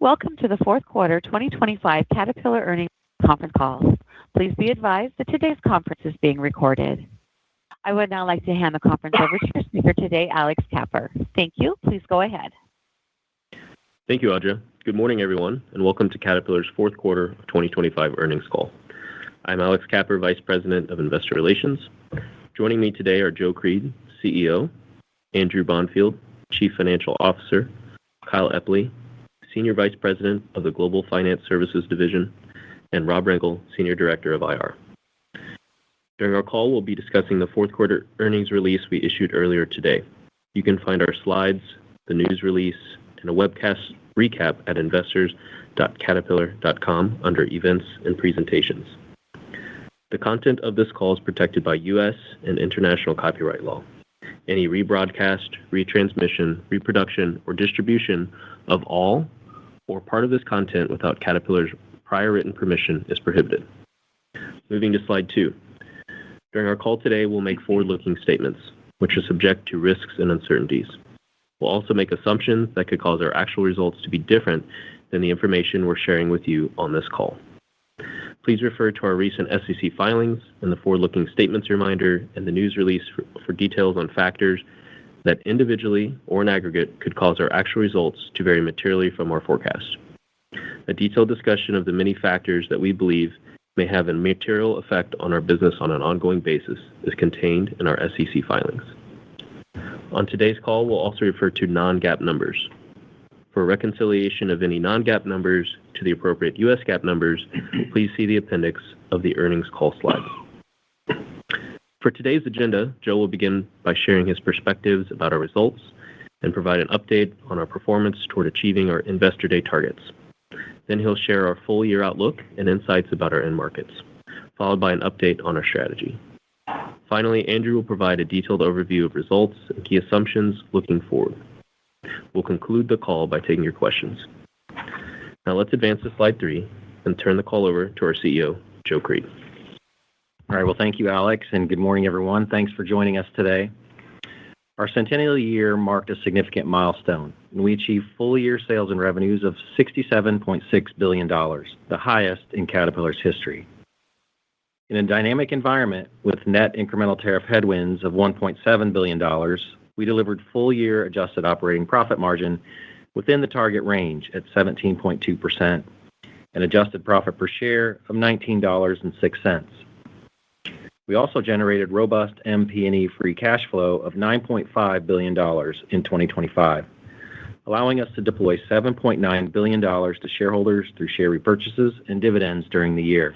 Welcome to the fourth quarter 2025 Caterpillar Earnings Conference Call. Please be advised that today's conference is being recorded. I would now like to hand the conference over to your speaker today, Alex Kapper. Thank you. Please go ahead. Thank you, Audra. Good morning, everyone, and welcome to Caterpillar's fourth quarter of 2025 earnings call. I'm Alex Kapper, Vice President of Investor Relations. Joining me today are Joe Creed, CEO, Andrew Bonfield, Chief Financial Officer, Kyle Epley, Senior Vice President of the Global Finance Services Division, and Rob Rengel, Senior Director of IR. During our call, we'll be discussing the fourth quarter earnings release we issued earlier today. You can find our slides, the news release, and a webcast recap at investors.caterpillar.com under Events and Presentations. The content of this call is protected by U.S. and international copyright law. Any rebroadcast, retransmission, reproduction, or distribution of all or part of this content without Caterpillar's prior written permission is prohibited. Moving to slide 2. During our call today, we'll make forward-looking statements, which are subject to risks and uncertainties. We'll also make assumptions that could cause our actual results to be different than the information we're sharing with you on this call. Please refer to our recent SEC filings and the forward-looking statements reminder and the news release for details on factors that individually or in aggregate could cause our actual results to vary materially from our forecast. A detailed discussion of the many factors that we believe may have a material effect on our business on an ongoing basis is contained in our SEC filings. On today's call, we'll also refer to non-GAAP numbers. For a reconciliation of any non-GAAP numbers to the appropriate U.S. GAAP numbers, please see the appendix of the earnings call slide. For today's agenda, Joe will begin by sharing his perspectives about our results and provide an update on our performance toward achieving our Investor Day targets. Then he'll share our full-year outlook and insights about our end markets, followed by an update on our strategy. Finally, Andrew will provide a detailed overview of results and key assumptions looking forward. We'll conclude the call by taking your questions. Now let's advance to slide 3 and turn the call over to our CEO, Joe Creed. All right, well, thank you, Alex, and good morning, everyone. Thanks for joining us today. Our centennial year marked a significant milestone, and we achieved full-year sales and revenues of $67.6 billion, the highest in Caterpillar's history. In a dynamic environment with net incremental tariff headwinds of $1.7 billion, we delivered full-year adjusted operating profit margin within the target range at 17.2% and adjusted profit per share of $19.06. We also generated robust MP&E free cash flow of $9.5 billion in 2025, allowing us to deploy $7.9 billion to shareholders through share repurchases and dividends during the year.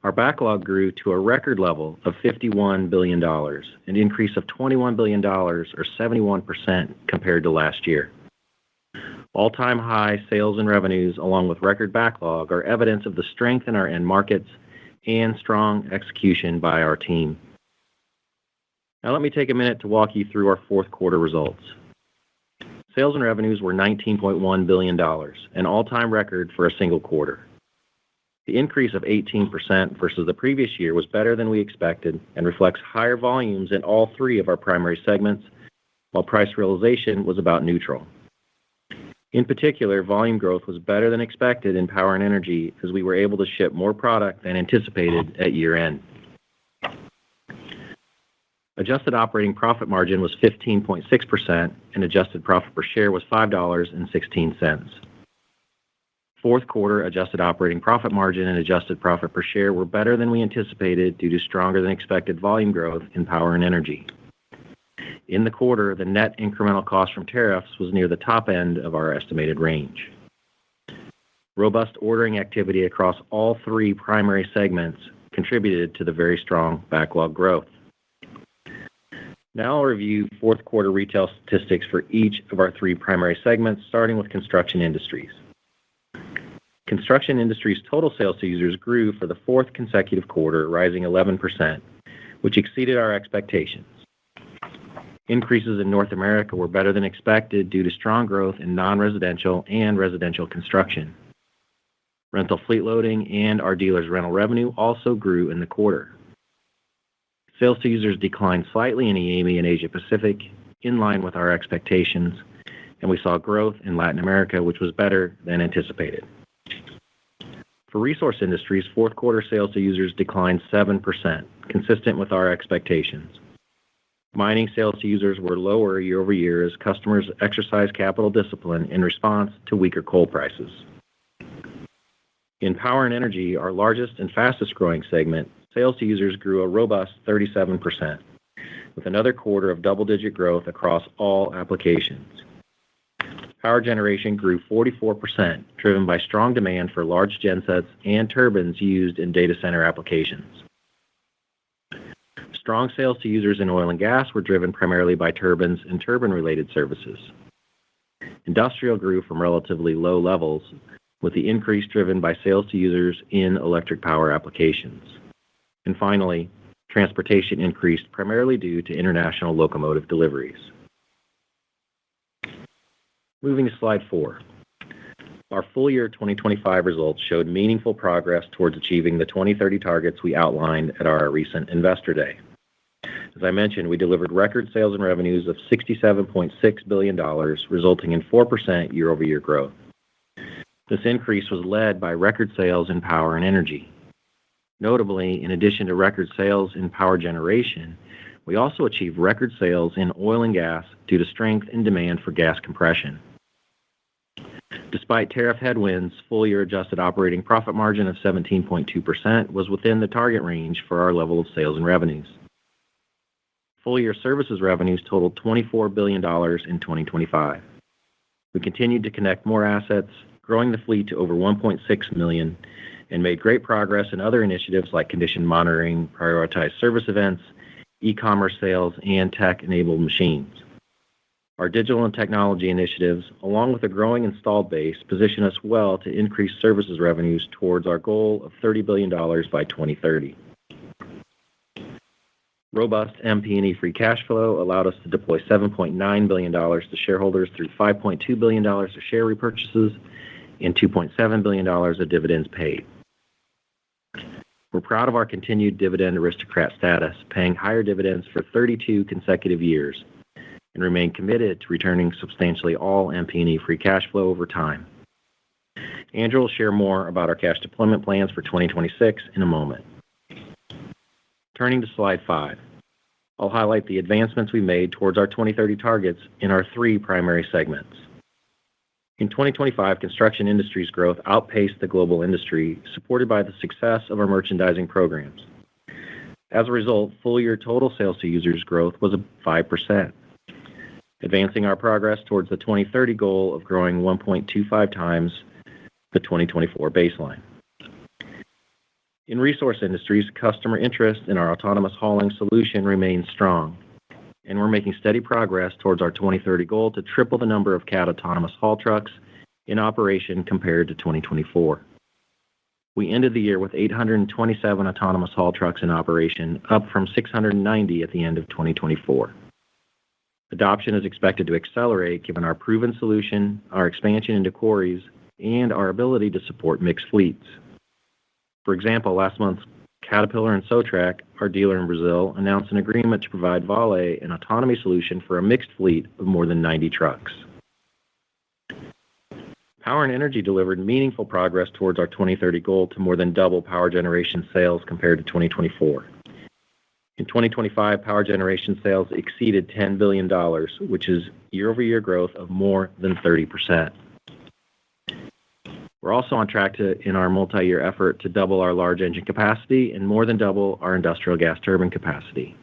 Our backlog grew to a record level of $51 billion, an increase of $21 billion or 71% compared to last year. All-time high sales and revenues, along with record backlog, are evidence of the strength in our end markets and strong execution by our team. Now let me take a minute to walk you through our fourth quarter results. Sales and revenues were $19.1 billion, an all-time record for a single quarter. The increase of 18% versus the previous year was better than we expected and reflects higher volumes in all 3 of our primary segments, while price realization was about neutral. In particular, volume growth was better than expected in Power and Energy as we were able to ship more product than anticipated at year-end. Adjusted operating profit margin was 15.6% and adjusted profit per share was $5.16. Fourth quarter adjusted operating profit margin and adjusted profit per share were better than we anticipated due to stronger than expected volume growth in Power and Energy. In the quarter, the net incremental cost from tariffs was near the top end of our estimated range. Robust ordering activity across all 3 primary segments contributed to the very strong backlog growth. Now I'll review fourth quarter retail statistics for each of our 3 primary segments, starting with Construction Industries. Construction Industries' total sales to users grew for the 4th consecutive quarter, rising 11%, which exceeded our expectations. Increases in North America were better than expected due to strong growth in non-residential and residential construction. Rental fleet loading and our dealers' rental revenue also grew in the quarter. Sales to users declined slightly in EAME and Asia Pacific, in line with our expectations, and we saw growth in Latin America, which was better than anticipated. For Resource Industries, fourth quarter sales to users declined 7%, consistent with our expectations. Mining sales to users were lower year-over-year as customers exercised capital discipline in response to weaker coal prices. In Power and Energy, our largest and fastest-growing segment, sales to users grew a robust 37%, with another quarter of double-digit growth across all applications. Power generation grew 44%, driven by strong demand for large gensets and turbines used in data center applications. Strong sales to users in oil and gas were driven primarily by turbines and turbine-related services. Industrial grew from relatively low levels, with the increase driven by sales to users in electric power applications. And finally, transportation increased primarily due to international locomotive deliveries. Moving to slide 4. Our full year 2025 results showed meaningful progress towards achieving the 2030 targets we outlined at our recent Investor Day. As I mentioned, we delivered record sales and revenues of $67.6 billion, resulting in 4% year-over-year growth. This increase was led by record sales in Power and Energy. Notably, in addition to record sales in power generation, we also achieved record sales in oil and gas due to strength in demand for gas compression. Despite tariff headwinds, full-year adjusted operating profit margin of 17.2% was within the target range for our level of sales and revenues. Full-year services revenues totaled $24 billion in 2025. We continued to connect more assets, growing the fleet to over 1.6 million, and made great progress in other initiatives like condition monitoring, prioritized service events, e-commerce sales, and tech-enabled machines. Our digital and technology initiatives, along with a growing installed base, position us well to increase services revenues towards our goal of $30 billion by 2030. Robust MP&E free cash flow allowed us to deploy $7.9 billion to shareholders through $5.2 billion of share repurchases and $2.7 billion of dividends paid. We're proud of our continued dividend aristocrat status, paying higher dividends for 32 consecutive years, and remain committed to returning substantially all MP&E free cash flow over time. Andrew will share more about our cash deployment plans for 2026 in a moment. Turning to slide 5, I'll highlight the advancements we made towards our 2030 targets in our 3 primary segments. In 2025, construction industries growth outpaced the global industry, supported by the success of our merchandising programs. As a result, full-year total sales to users growth was 5%, advancing our progress towards the 2030 goal of growing 1.25 times the 2024 baseline. In Resource Industries, customer interest in our autonomous hauling solution remains strong, and we're making steady progress towards our 2030 goal to triple the number of Cat autonomous haul trucks in operation compared to 2024. We ended the year with 827 autonomous haul trucks in operation, up from 690 at the end of 2024. Adoption is expected to accelerate given our proven solution, our expansion into quarries, and our ability to support mixed fleets. For example, last month, Caterpillar and Sotrac, our dealer in Brazil, announced an agreement to provide Vale an autonomy solution for a mixed fleet of more than 90 trucks. Power and Energy delivered meaningful progress towards our 2030 goal to more than double power generation sales compared to 2024. In 2025, power generation sales exceeded $10 billion, which is year-over-year growth of more than 30%. We're also on track in our multi-year effort to double our large engine capacity and more than double our industrial gas turbine capacity.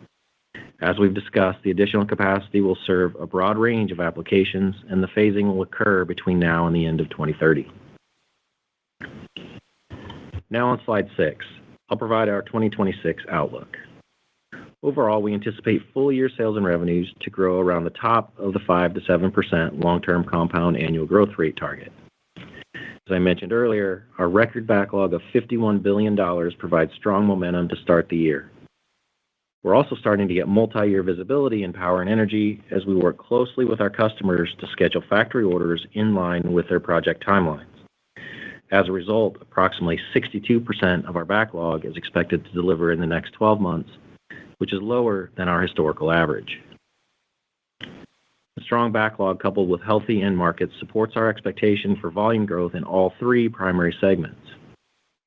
As we've discussed, the additional capacity will serve a broad range of applications, and the phasing will occur between now and the end of 2030. Now on slide 6, I'll provide our 2026 outlook. Overall, we anticipate full-year sales and revenues to grow around the top of the 5 to 7% long-term compound annual growth rate target. As I mentioned earlier, our record backlog of $51 billion provides strong momentum to start the year. We're also starting to get multi-year visibility in Power and Energy as we work closely with our customers to schedule factory orders in line with their project timelines. As a result, approximately 62% of our backlog is expected to deliver in the next 12 months, which is lower than our historical average. As strong backlog coupled with healthy end markets supports our expectation for volume growth in all three primary segments.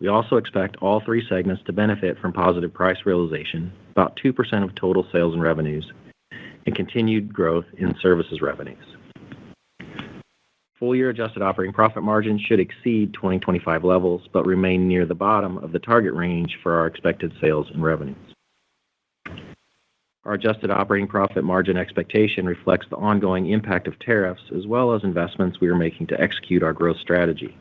We also expect all three segments to benefit from positive price realization, about 2% of total sales and revenues, and continued growth in services revenues. Full-year adjusted operating profit margin should exceed 2025 levels, but remain near the bottom of the target range for our expected sales and revenues. Our adjusted operating profit margin expectation reflects the ongoing impact of tariffs as well as investments we are making to execute our growth strategy.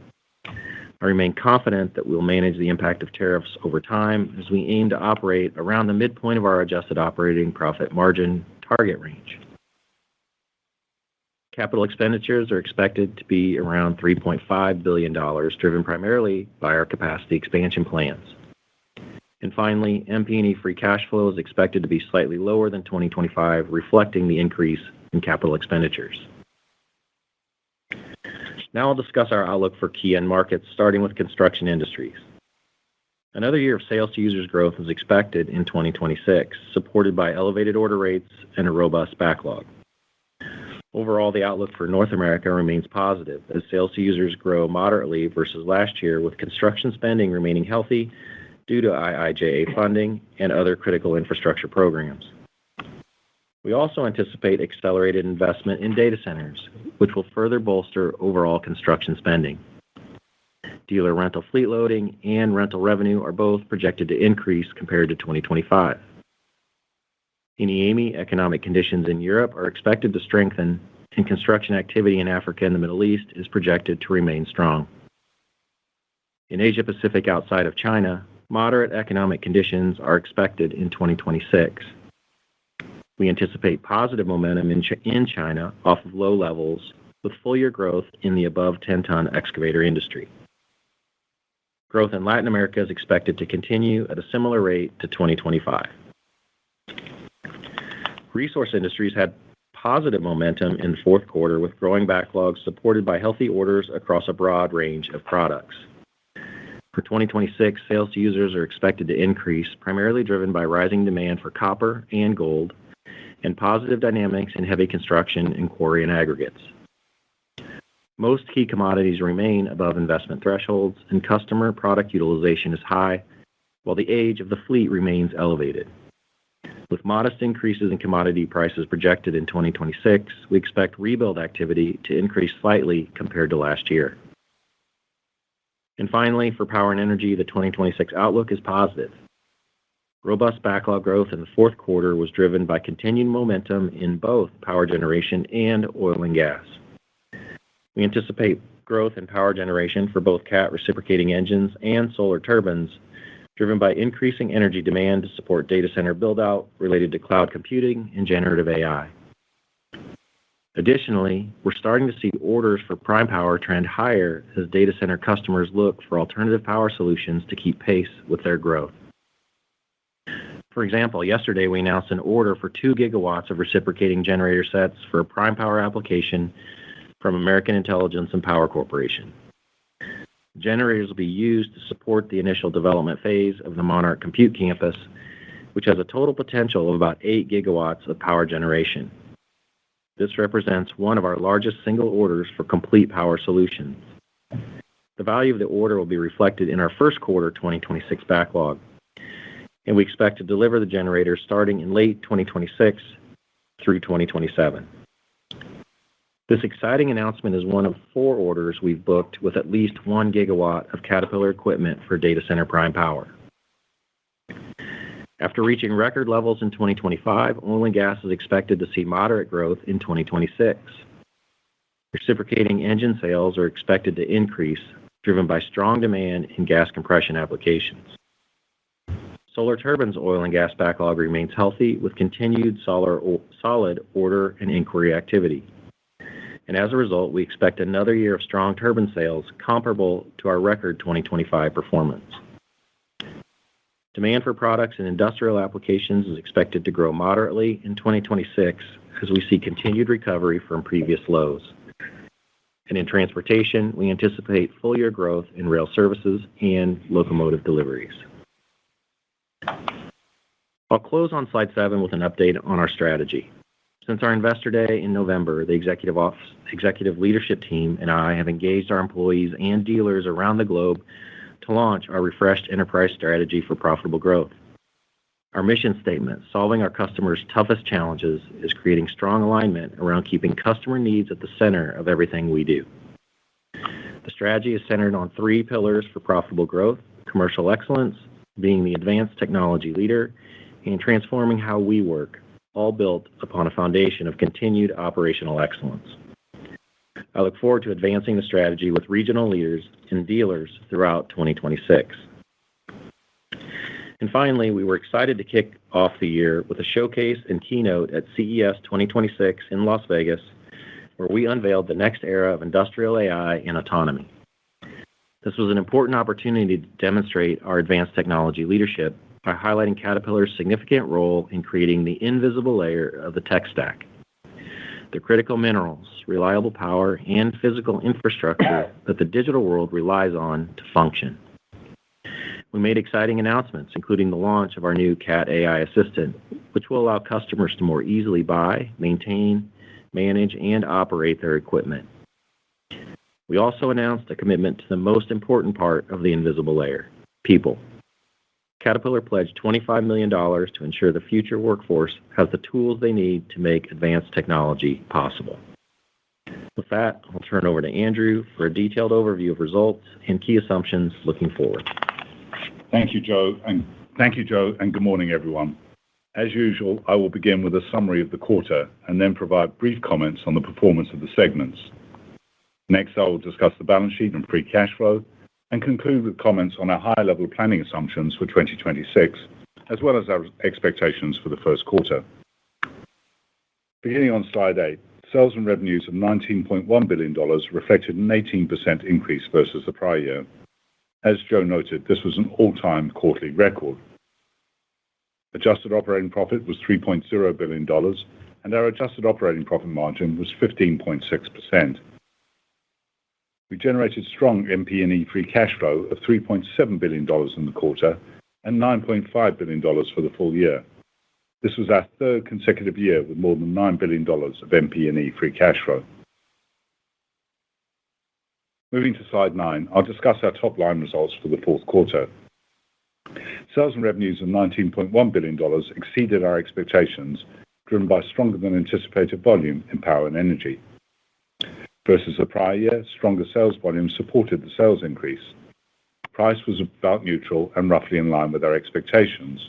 I remain confident that we'll manage the impact of tariffs over time as we aim to operate around the midpoint of our adjusted operating profit margin target range. Capital expenditures are expected to be around $3.5 billion, driven primarily by our capacity expansion plans. And finally, MP&E free cash flow is expected to be slightly lower than 2025, reflecting the increase in capital expenditures. Now I'll discuss our outlook for key end markets, starting with construction industries. Another year of sales to users growth is expected in 2026, supported by elevated order rates and a robust backlog. Overall, the outlook for North America remains positive as sales to users grow moderately versus last year, with construction spending remaining healthy due to IIJA funding and other critical infrastructure programs. We also anticipate accelerated investment in data centers, which will further bolster overall construction spending. Dealer rental fleet loading and rental revenue are both projected to increase compared to 2025. In EAME, economic conditions in Europe are expected to strengthen, and construction activity in Africa and the Middle East is projected to remain strong. In Asia Pacific outside of China, moderate economic conditions are expected in 2026. We anticipate positive momentum in China off of low levels, with full-year growth in the above 10-ton excavator industry. Growth in Latin America is expected to continue at a similar rate to 2025. Resource industries had positive momentum in the fourth quarter, with growing backlogs supported by healthy orders across a broad range of products. For 2026, sales to users are expected to increase, primarily driven by rising demand for copper and gold, and positive dynamics in heavy construction and quarry and aggregates. Most key commodities remain above investment thresholds, and customer product utilization is high, while the age of the fleet remains elevated. With modest increases in commodity prices projected in 2026, we expect rebuild activity to increase slightly compared to last year. And finally, for power and energy, the 2026 outlook is positive. Robust backlog growth in the fourth quarter was driven by continued momentum in both power generation and oil and gas. We anticipate growth in power generation for both Cat reciprocating engines and solar turbines, driven by increasing energy demand to support data center build-out related to cloud computing and generative AI. Additionally, we're starting to see orders for prime power trend higher as data center customers look for alternative power solutions to keep pace with their growth. For example, yesterday we announced an order for 2 gigawatts of reciprocating generator sets for a prime power application from American Intelligence and Power Corporation. Generators will be used to support the initial development phase of the Monarch Compute Campus, which has a total potential of about 8 gigawatts of power generation. This represents one of our largest single orders for complete power solutions. The value of the order will be reflected in our first quarter 2026 backlog, and we expect to deliver the generators starting in late 2026 through 2027. This exciting announcement is one of 4 orders we've booked with at least 1 gigawatt of Caterpillar equipment for data center prime power. After reaching record levels in 2025, oil and gas is expected to see moderate growth in 2026. Reciprocating engine sales are expected to increase, driven by strong demand in gas compression applications. Solar turbines oil and gas backlog remains healthy, with continued solid order and inquiry activity. And as a result, we expect another year of strong turbine sales comparable to our record 2025 performance. Demand for products in industrial applications is expected to grow moderately in 2026 as we see continued recovery from previous lows. And in transportation, we anticipate full-year growth in rail services and locomotive deliveries. I'll close on slide 7 with an update on our strategy. Since our Investor Day in November, the executive leadership team and I have engaged our employees and dealers around the globe to launch our refreshed enterprise strategy for profitable growth. Our mission statement, solving our customers' toughest challenges, is creating strong alignment around keeping customer needs at the center of everything we do. The strategy is centered on 3 pillars for profitable growth: commercial excellence, being the advanced technology leader, and transforming how we work, all built upon a foundation of continued operational excellence. I look forward to advancing the strategy with regional leaders and dealers throughout 2026. And finally, we were excited to kick off the year with a showcase and keynote at CES 2026 in Las Vegas, where we unveiled the next era of industrial AI and autonomy. This was an important opportunity to demonstrate our advanced technology leadership by highlighting Caterpillar's significant role in creating the invisible layer of the tech stack, the critical minerals, reliable power, and physical infrastructure that the digital world relies on to function. We made exciting announcements, including the launch of our new Cat AI Assistant, which will allow customers to more easily buy, maintain, manage, and operate their equipment. We also announced a commitment to the most important part of the invisible layer: people. Caterpillar pledged $25 million to ensure the future workforce has the tools they need to make advanced technology possible. With that, I'll turn it over to Andrew for a detailed overview of results and key assumptions looking forward. Thank you, Joe, and good morning, everyone. As usual, I will begin with a summary of the quarter and then provide brief comments on the performance of the segments. Next, I will discuss the balance sheet and free cash flow, and conclude with comments on our high-level planning assumptions for 2026, as well as our expectations for the first quarter. Beginning on slide 8, sales and revenues of $19.1 billion reflected an 18% increase versus the prior year. As Joe noted, this was an all-time quarterly record. Adjusted operating profit was $3.0 billion, and our adjusted operating profit margin was 15.6%. We generated strong MP&E free cash flow of $3.7 billion in the quarter and $9.5 billion for the full year. This was our third consecutive year with more than $9 billion of MP&E free cash flow. Moving to slide 9, I'll discuss our top-line results for the fourth quarter. Sales and revenues of $19.1 billion exceeded our expectations, driven by stronger than anticipated volume in power and energy. Versus the prior year, stronger sales volume supported the sales increase. Price was about neutral and roughly in line with our expectations.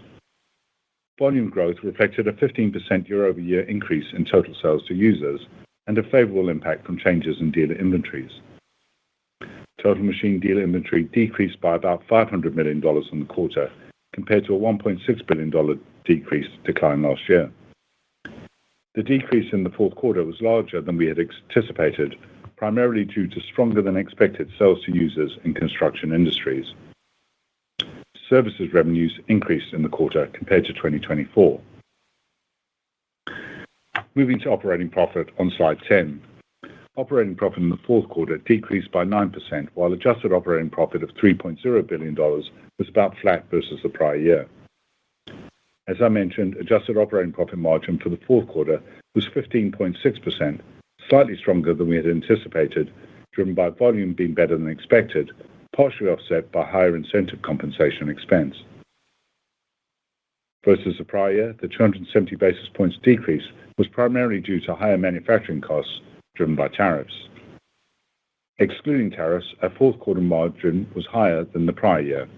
Volume growth reflected a 15% year-over-year increase in total sales to users and a favorable impact from changes in dealer inventories. Total machine dealer inventory decreased by about $500 million in the quarter, compared to a $1.6 billion decline last year. The decrease in the fourth quarter was larger than we had anticipated, primarily due to stronger than expected sales to users in construction industries. Services revenues increased in the quarter compared to 2024. Moving to operating profit on slide 10. Operating profit in the fourth quarter decreased by 9%, while adjusted operating profit of $3.0 billion was about flat versus the prior year. As I mentioned, adjusted operating profit margin for the fourth quarter was 15.6%, slightly stronger than we had anticipated, driven by volume being better than expected, partially offset by higher incentive compensation expense. Versus the prior year, the 270 basis points decrease was primarily due to higher manufacturing costs driven by tariffs. Excluding tariffs, our fourth quarter margin was higher than the prior year.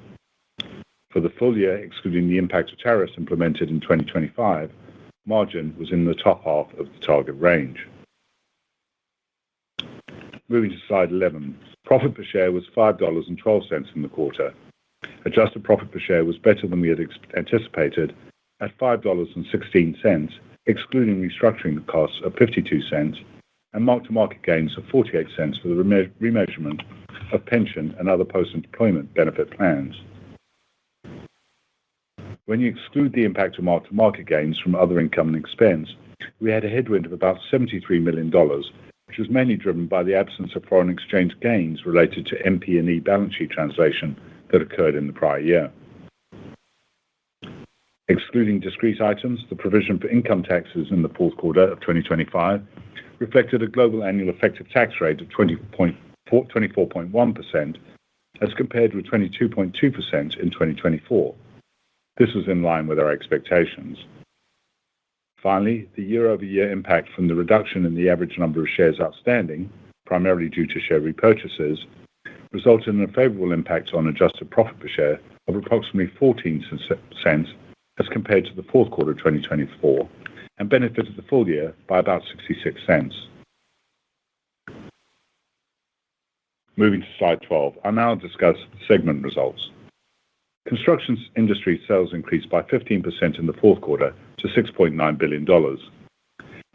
For the full year, excluding the impact of tariffs implemented in 2025, margin was in the top half of the target range. Moving to slide 11. Profit per share was $5.12 in the quarter. Adjusted profit per share was better than we had anticipated at $5.16, excluding restructuring costs of 52 cents and mark-to-market gains of 48 cents for the remeasurement of pension and other post-employment benefit plans. When you exclude the impact of mark-to-market gains from other income and expense, we had a headwind of about $73 million, which was mainly driven by the absence of foreign exchange gains related to MP&E balance sheet translation that occurred in the prior year. Excluding discrete items, the provision for income taxes in the fourth quarter of 2025 reflected a global annual effective tax rate of 24.1% as compared with 22.2% in 2024. This was in line with our expectations. Finally, the year-over-year impact from the reduction in the average number of shares outstanding, primarily due to share repurchases, resulted in a favorable impact on adjusted profit per share of approximately 14 cents as compared to the fourth quarter of 2024 and benefited the full year by about 66 cents. Moving to slide 12, I'll now discuss segment results. Construction industry sales increased by 15% in the fourth quarter to $6.9 billion.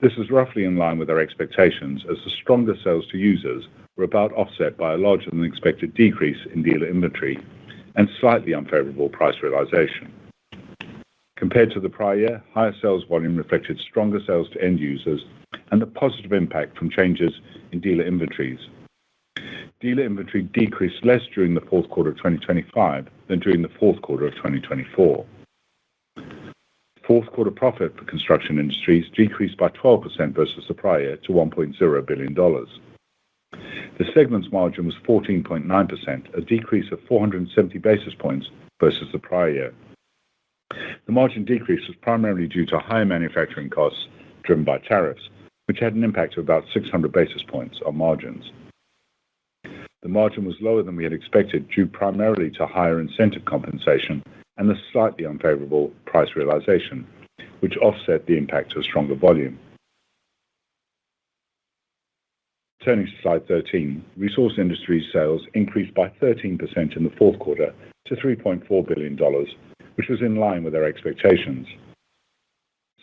This is roughly in line with our expectations as the stronger sales to users were about offset by a larger than expected decrease in dealer inventory and slightly unfavorable price realization. Compared to the prior year, higher sales volume reflected stronger sales to end users and the positive impact from changes in dealer inventories. Dealer inventory decreased less during the fourth quarter of 2025 than during the fourth quarter of 2024. Fourth quarter profit for construction industries decreased by 12% versus the prior year to $1.0 billion. The segment's margin was 14.9%, a decrease of 470 basis points versus the prior year. The margin decrease was primarily due to higher manufacturing costs driven by tariffs, which had an impact of about 600 basis points on margins. The margin was lower than we had expected due primarily to higher incentive compensation and the slightly unfavorable price realization, which offset the impact of stronger volume. Turning to slide 13, Resource Industries sales increased by 13% in the fourth quarter to $3.4 billion, which was in line with our expectations.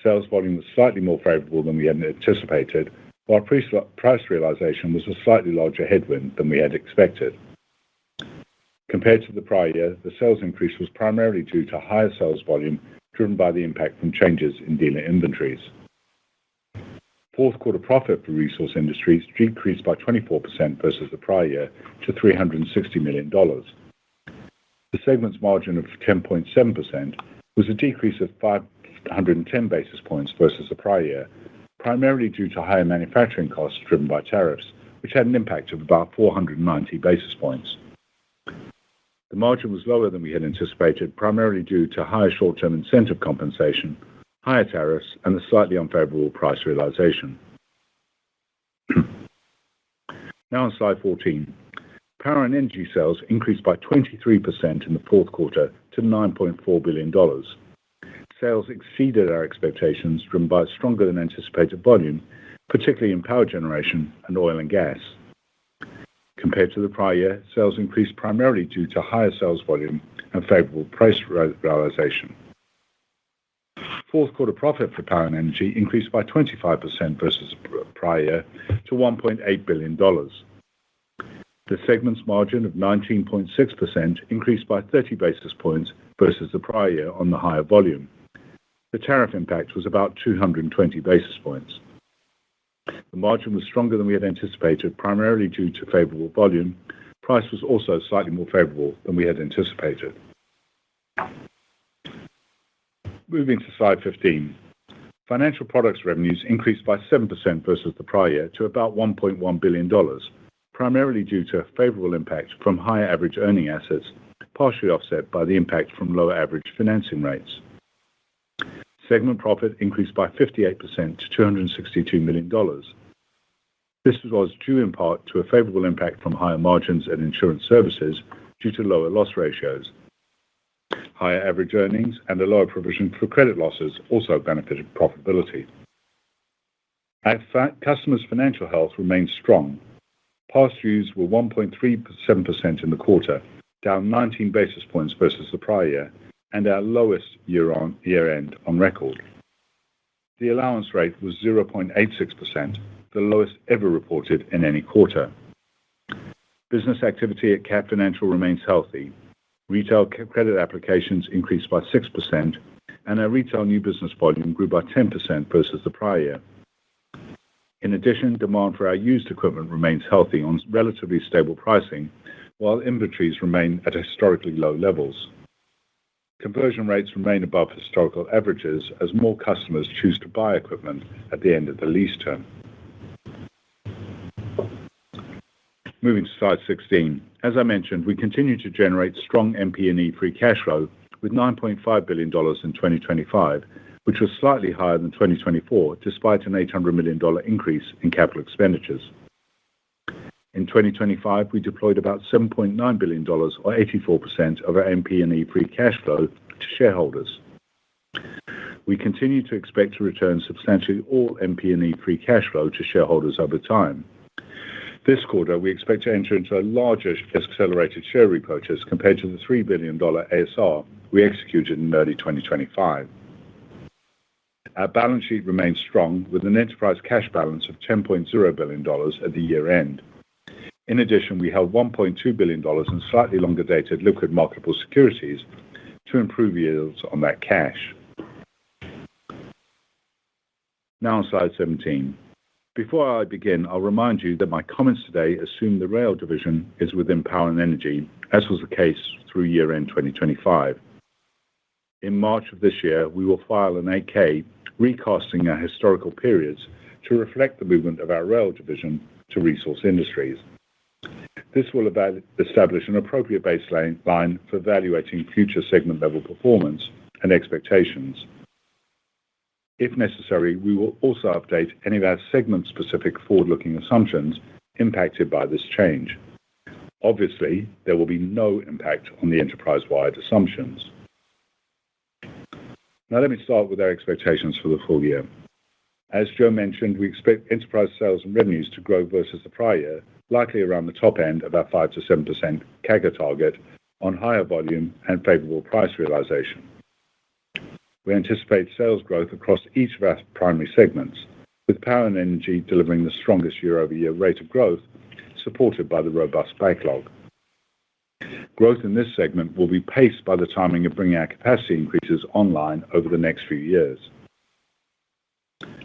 Sales volume was slightly more favorable than we had anticipated, while price realization was a slightly larger headwind than we had expected. Compared to the prior year, the sales increase was primarily due to higher sales volume driven by the impact from changes in dealer inventories. Fourth quarter profit for Resource Industries decreased by 24% versus the prior year to $360 million. The segment's margin of 10.7% was a decrease of 510 basis points versus the prior year, primarily due to higher manufacturing costs driven by tariffs, which had an impact of about 490 basis points. The margin was lower than we had anticipated, primarily due to higher short-term incentive compensation, higher tariffs, and the slightly unfavorable price realization. Now on slide 14. Power and energy sales increased by 23% in the fourth quarter to $9.4 billion. Sales exceeded our expectations, driven by stronger than anticipated volume, particularly in power generation and oil and gas. Compared to the prior year, sales increased primarily due to higher sales volume and favorable price realization. Fourth quarter profit for power and energy increased by 25% versus the prior year to $1.8 billion. The segment's margin of 19.6% increased by 30 basis points versus the prior year on the higher volume. The tariff impact was about 220 basis points. The margin was stronger than we had anticipated, primarily due to favorable volume. Price was also slightly more favorable than we had anticipated. Moving to slide 15. Financial products revenues increased by 7% versus the prior year to about $1.1 billion, primarily due to a favorable impact from higher average earning assets, partially offset by the impact from lower average financing rates. Segment profit increased by 58% to $262 million. This was due in part to a favorable impact from higher margins and insurance services due to lower loss ratios. Higher average earnings and a lower provision for credit losses also benefited profitability. Our customers' financial health remained strong. Past dues were 1.37% in the quarter, down 19 basis points versus the prior year, and our lowest year-end on record. The allowance rate was 0.86%, the lowest ever reported in any quarter. Business activity at Cat Financial remains healthy. Retail credit applications increased by 6%, and our retail new business volume grew by 10% versus the prior year. In addition, demand for our used equipment remains healthy on relatively stable pricing, while inventories remain at historically low levels. Conversion rates remain above historical averages as more customers choose to buy equipment at the end of the lease term. Moving to slide 16. As I mentioned, we continue to generate strong MP&E free cash flow with $9.5 billion in 2025, which was slightly higher than 2024 despite an $800 million increase in capital expenditures. In 2025, we deployed about $7.9 billion, or 84% of our MP&E free cash flow, to shareholders. We continue to expect to return substantially all MP&E free cash flow to shareholders over time. This quarter, we expect to enter into a larger accelerated share repurchase compared to the $3 billion ASR we executed in early 2025. Our balance sheet remains strong with an enterprise cash balance of $10.0 billion at the year end. In addition, we held $1.2 billion in slightly longer dated liquid marketable securities to improve yields on that cash. Now on slide 17. Before I begin, I'll remind you that my comments today assume the rail division is within Power and Energy, as was the case through year-end 2025. In March of this year, we will file an 8-K recasting our historical periods to reflect the movement of our rail division to Resource Industries. This will establish an appropriate baseline for evaluating future segment-level performance and expectations. If necessary, we will also update any of our segment-specific forward-looking assumptions impacted by this change. Obviously, there will be no impact on the enterprise-wide assumptions. Now let me start with our expectations for the full year. As Joe mentioned, we expect enterprise sales and revenues to grow versus the prior year, likely around the top end of our 5 to 7% CAGR target on higher volume and favorable price realization. We anticipate sales growth across each of our primary segments, with Power and Energy delivering the strongest year-over-year rate of growth, supported by the robust backlog. Growth in this segment will be paced by the timing of bringing our capacity increases online over the next few years.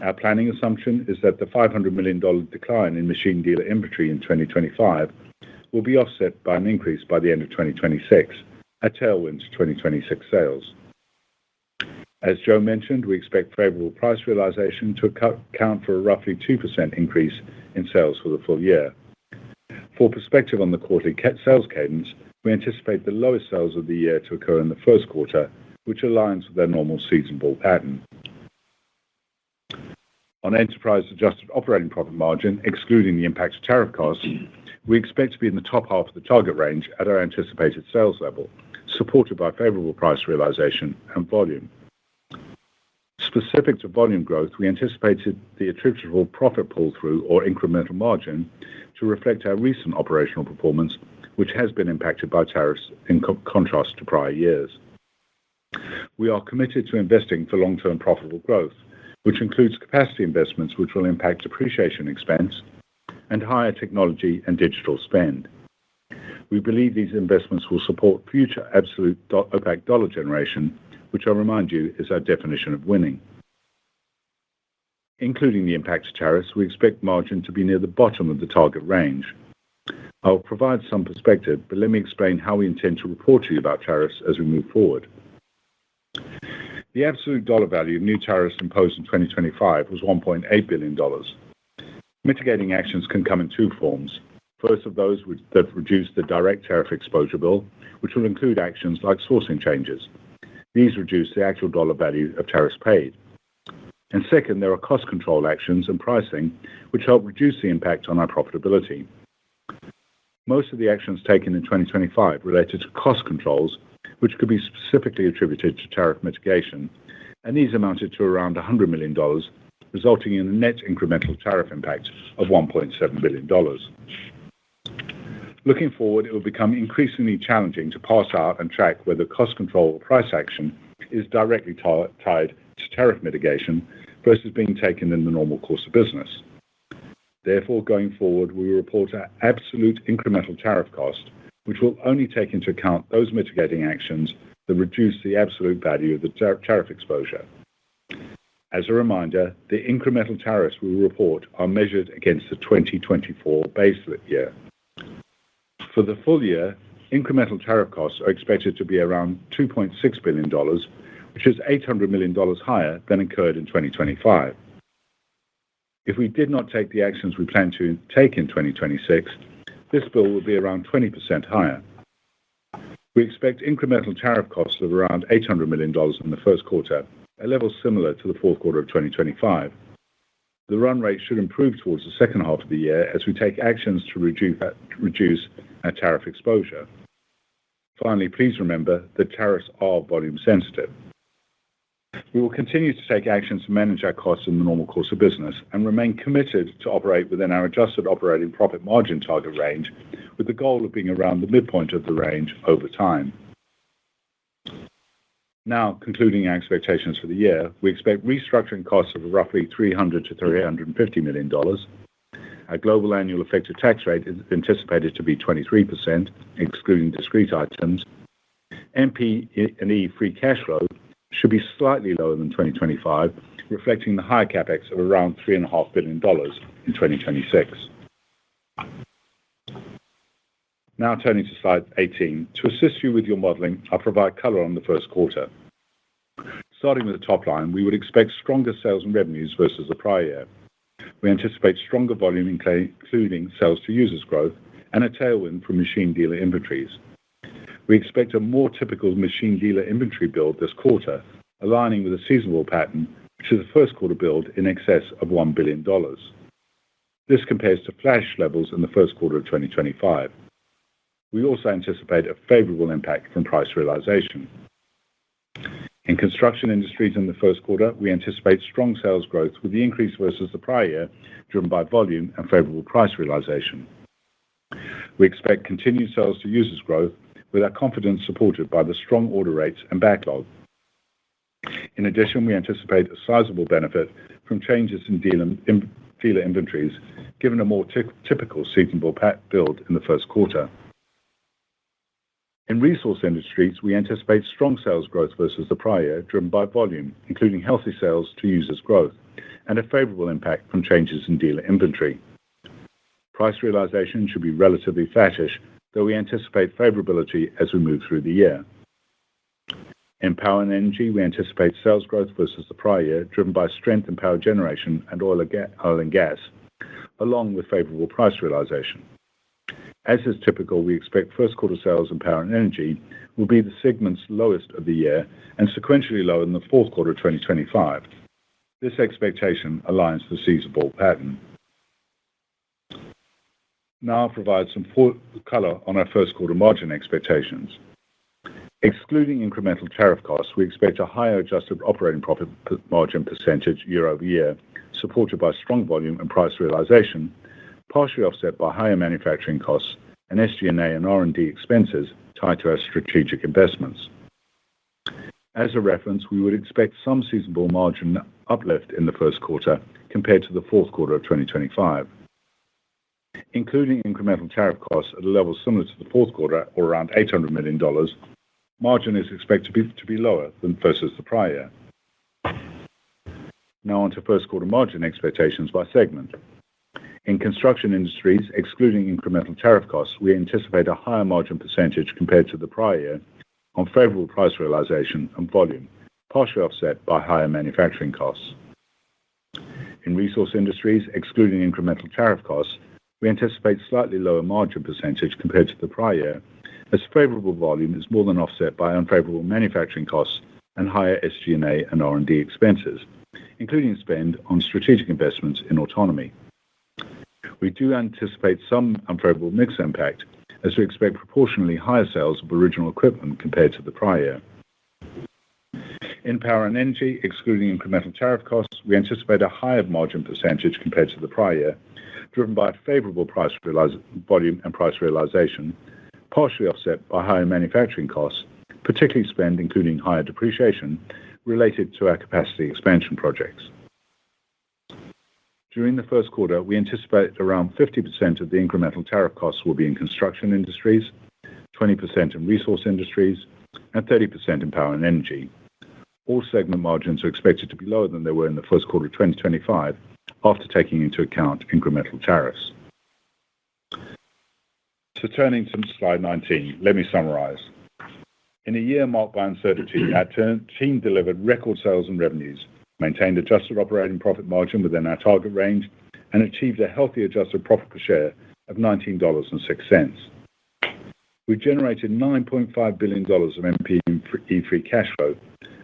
Our planning assumption is that the $500 million decline in machine dealer inventory in 2025 will be offset by an increase by the end of 2026, a tailwind to 2026 sales. As Joe mentioned, we expect favorable price realization to account for a roughly 2% increase in sales for the full year. For perspective on the quarterly sales cadence, we anticipate the lowest sales of the year to occur in the first quarter, which aligns with our normal seasonal pattern. On enterprise adjusted operating profit margin, excluding the impact of tariff costs, we expect to be in the top half of the target range at our anticipated sales level, supported by favorable price realization and volume. Specific to volume growth, we anticipated the attributable profit pull-through or incremental margin to reflect our recent operational performance, which has been impacted by tariffs in contrast to prior years. We are committed to investing for long-term profitable growth, which includes capacity investments which will impact depreciation expense and higher technology and digital spend. We believe these investments will support future absolute OPAC dollar generation, which I'll remind you is our definition of winning. Including the impact of tariffs, we expect margin to be near the bottom of the target range. I'll provide some perspective, but let me explain how we intend to report to you about tariffs as we move forward. The absolute dollar value of new tariffs imposed in 2025 was $1.8 billion. Mitigating actions can come in two forms. First of those that reduce the direct tariff exposure bill, which will include actions like sourcing changes. These reduce the actual dollar value of tariffs paid. And second, there are cost control actions and pricing, which help reduce the impact on our profitability. Most of the actions taken in 2025 related to cost controls, which could be specifically attributed to tariff mitigation, and these amounted to around $100 million, resulting in a net incremental tariff impact of $1.7 billion. Looking forward, it will become increasingly challenging to parse out and track whether cost control or price action is directly tied to tariff mitigation versus being taken in the normal course of business. Therefore, going forward, we will report our absolute incremental tariff cost, which will only take into account those mitigating actions that reduce the absolute value of the tariff exposure. As a reminder, the incremental tariffs we will report are measured against the 2024 base year. For the full year, incremental tariff costs are expected to be around $2.6 billion, which is $800 million higher than incurred in 2025. If we did not take the actions we plan to take in 2026, this bill will be around 20% higher. We expect incremental tariff costs of around $800 million in the first quarter, a level similar to the fourth quarter of 2025. The run rate should improve towards the second half of the year as we take actions to reduce our tariff exposure. Finally, please remember that tariffs are volume sensitive. We will continue to take actions to manage our costs in the normal course of business and remain committed to operate within our adjusted operating profit margin target range, with the goal of being around the midpoint of the range over time. Now, concluding our expectations for the year, we expect restructuring costs of roughly $300 to $350 million. Our global annual effective tax rate is anticipated to be 23%, excluding discrete items. MP&E free cash flow should be slightly lower than 2025, reflecting the higher CapEx of around $3.5 billion in 2026. Now turning to slide 18. To assist you with your modeling, I'll provide color on the first quarter. Starting with the top line, we would expect stronger sales and revenues versus the prior year. We anticipate stronger volume, including sales to users growth and a tailwind from machine dealer inventories. We expect a more typical machine dealer inventory build this quarter, aligning with a seasonal pattern, which is a first quarter build in excess of $1 billion. This compares to flash levels in the first quarter of 2025. We also anticipate a favorable impact from price realization. In construction industries in the first quarter, we anticipate strong sales growth with the increase versus the prior year, driven by volume and favorable price realization. We expect continued sales to users growth, with our confidence supported by the strong order rates and backlog. In addition, we anticipate a sizable benefit from changes in dealer inventories, given a more typical seasonal build in the first quarter. In resource industries, we anticipate strong sales growth versus the prior year, driven by volume, including healthy sales to users growth, and a favorable impact from changes in dealer inventory. Price realization should be relatively flattish, though we anticipate favorability as we move through the year. In power and energy, we anticipate sales growth versus the prior year, driven by strength in power generation and oil and gas, along with favorable price realization. As is typical, we expect first quarter sales in power and energy will be the segment's lowest of the year and sequentially lower than the fourth quarter of 2025. This expectation aligns with the seasonal pattern. Now I'll provide some color on our first quarter margin expectations. Excluding incremental tariff costs, we expect a higher adjusted operating profit margin percentage year-over-year, supported by strong volume and price realization, partially offset by higher manufacturing costs and SG&A and R&D expenses tied to our strategic investments. As a reference, we would expect some seasonal margin uplift in the first quarter compared to the fourth quarter of 2025. Including incremental tariff costs at a level similar to the fourth quarter, or around $800 million, margin is expected to be lower than versus the prior year. Now on to first quarter margin expectations by segment. In construction industries, excluding incremental tariff costs, we anticipate a higher margin percentage compared to the prior year on favorable price realization and volume, partially offset by higher manufacturing costs. In resource industries, excluding incremental tariff costs, we anticipate slightly lower margin percentage compared to the prior year, as favorable volume is more than offset by unfavorable manufacturing costs and higher SG&A and R&D expenses, including spend on strategic investments in autonomy. We do anticipate some unfavorable mix impact, as we expect proportionally higher sales of original equipment compared to the prior year. In power and energy, excluding incremental tariff costs, we anticipate a higher margin percentage compared to the prior year, driven by favorable volume and price realization, partially offset by higher manufacturing costs, particularly spend including higher depreciation related to our capacity expansion projects. During the first quarter, we anticipate around 50% of the incremental tariff costs will be in construction industries, 20% in resource industries, and 30% in power and energy. All segment margins are expected to be lower than they were in the first quarter of 2025, after taking into account incremental tariffs. So turning to slide 19, let me summarize. In a year marked by uncertainty, our team delivered record sales and revenues, maintained adjusted operating profit margin within our target range, and achieved a healthy adjusted profit per share of $19.06. We generated $9.5 billion of MPE free cash flow,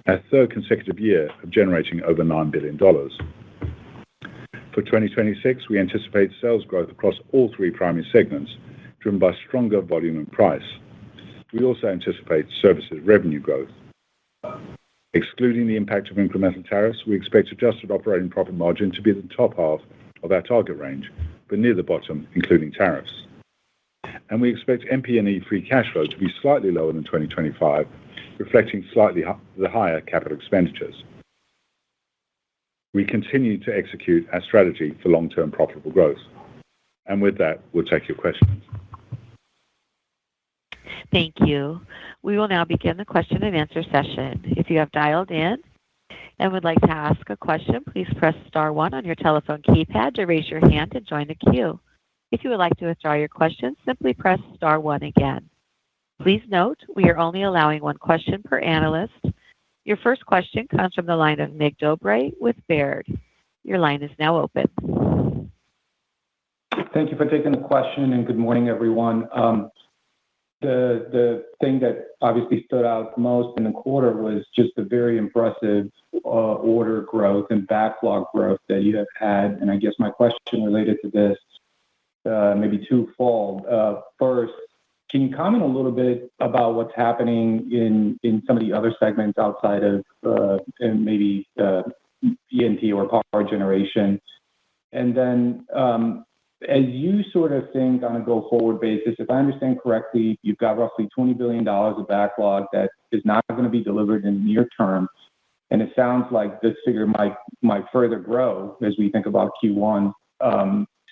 our third consecutive year of generating over $9 billion. For 2026, we anticipate sales growth across all three primary segments, driven by stronger volume and price. We also anticipate services revenue growth. Excluding the impact of incremental tariffs, we expect adjusted operating profit margin to be at the top half of our target range, but near the bottom, including tariffs. And we expect MP&E free cash flow to be slightly lower than 2025, reflecting slightly the higher capital expenditures. We continue to execute our strategy for long-term profitable growth. And with that, we'll take your questions. Thank you. We will now begin the question and answer session. If you have dialed in and would like to ask a question, please press star one on your telephone keypad to raise your hand and join the queue. If you would like to withdraw your question, simply press star one again. Please note, we are only allowing one question per analyst. Your first question comes from the line of Mig Dobre with Baird. Your line is now open. Thank you for taking the question, and good morning, everyone. The thing that obviously stood out most in the quarter was just the very impressive order growth and backlog growth that you have had. And I guess my question related to this, maybe twofold. First, can you comment a little bit about what's happening in some of the other segments outside of maybe E&T or power generation? And then as you sort of think on a go-forward basis, if I understand correctly, you've got roughly $20 billion of backlog that is not going to be delivered in the near term. And it sounds like this figure might further grow as we think about Q1.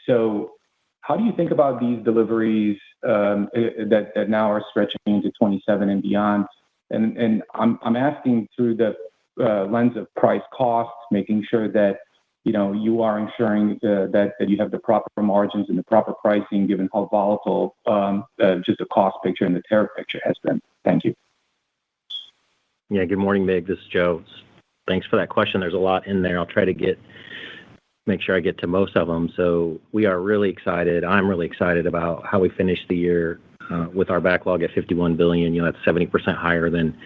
So how do you think about these deliveries that now are stretching into 27 and beyond? And I'm asking through the lens of price cost, making sure that you are ensuring that you have the proper margins and the proper pricing, given how volatile just the cost picture and the tariff picture has been. Thank you. Yeah, good morning, Mig. This is Joe. Thanks for that question. There's a lot in there. I'll try to make sure I get to most of them. So we are really excited. I'm really excited about how we finished the year with our backlog at $51 billion. That's 70% higher than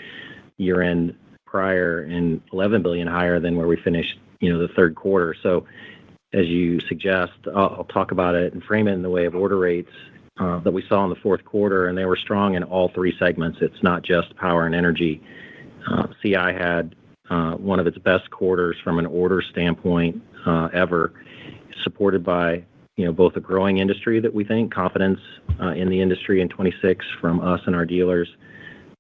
year-end prior and $11 billion higher than where we finished the third quarter. So as you suggest, I'll talk about it and frame it in the way of order rates that we saw in the fourth quarter, and they were strong in all three segments. It's not just power and energy. CI had one of its best quarters from an order standpoint ever, supported by both a growing industry that we think, confidence in the industry in 26 from us and our dealers,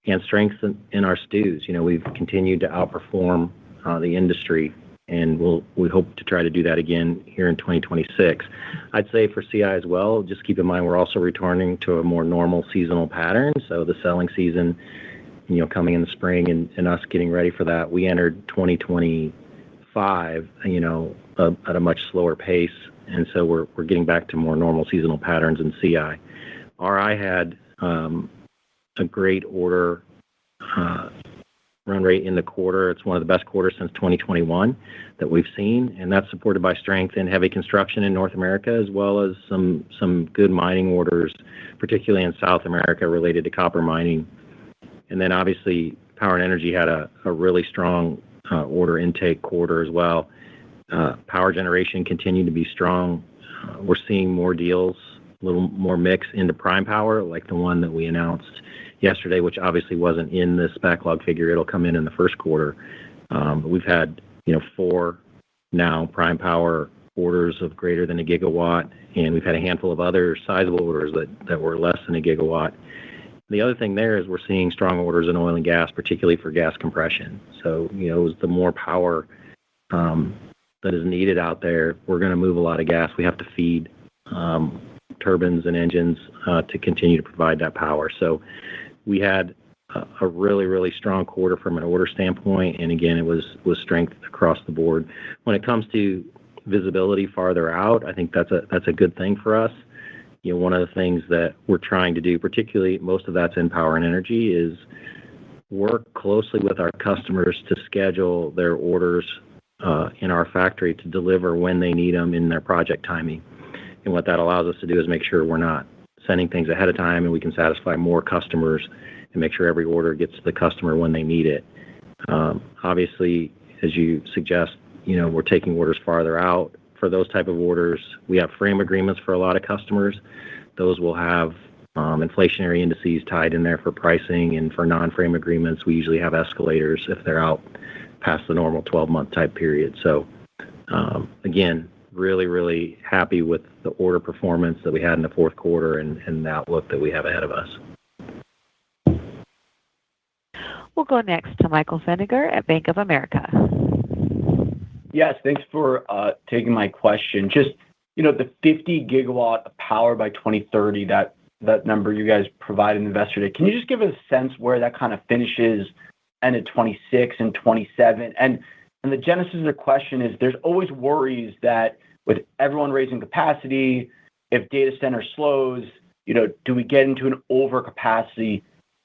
and strength in our STUs. We've continued to outperform the industry, and we hope to try to do that again here in 2026. I'd say for CI as well, just keep in mind we're also returning to a more normal seasonal pattern. So the selling season, coming in the spring and us getting ready for that, we entered 2025, at a much slower pace, and so we're getting back to more normal seasonal patterns in CI. RI had a great order run rate in the quarter. It's one of the best quarters since 2021 that we've seen, and that's supported by strength in heavy construction in North America, as well as some good mining orders, particularly in South America related to copper mining. And then obviously power and energy had a really strong order intake quarter as well. Power generation continued to be strong. We're seeing more deals, a little more mix into prime power, like the one that we announced yesterday, which obviously wasn't in this backlog figure. It'll come in the first quarter. But we've had 4 now prime power orders of greater than a gigawatt, and we've had a handful of other sizable orders that were less than a gigawatt. The other thing there is we're seeing strong orders in oil and gas, particularly for gas compression. So, the more power that is needed out there, we're going to move a lot of gas. We have to feed turbines and engines to continue to provide that power. So we had a really, really strong quarter from an order standpoint, and again, it was strength across the board. When it comes to visibility farther out, I think that's a good thing for us. one of the things that we're trying to do, particularly most of that's in power and energy, is work closely with our customers to schedule their orders in our factory to deliver when they need them in their project timing. And what that allows us to do is make sure we're not sending things ahead of time and we can satisfy more customers and make sure every order gets to the customer when they need it. Obviously, as you suggest, we're taking orders farther out. For those type of orders, we have frame agreements for a lot of customers. Those will have inflationary indices tied in there for pricing, and for non-frame agreements, we usually have escalators if they're out past the normal 12-month type period. So, again, really, really happy with the order performance that we had in the fourth quarter and the outlook that we have ahead of us. We'll go next to Michael Feniger at Bank of America. Yes, thanks for taking my question. Just, the 50 gigawatt of power by 2030, that number you guys provided in Investor Day. Can you just give us a sense where that kind of finishes end of 26 and 27? And the genesis of the question is there's always worries that with everyone raising capacity, if data center slows, do we get into an overcapacity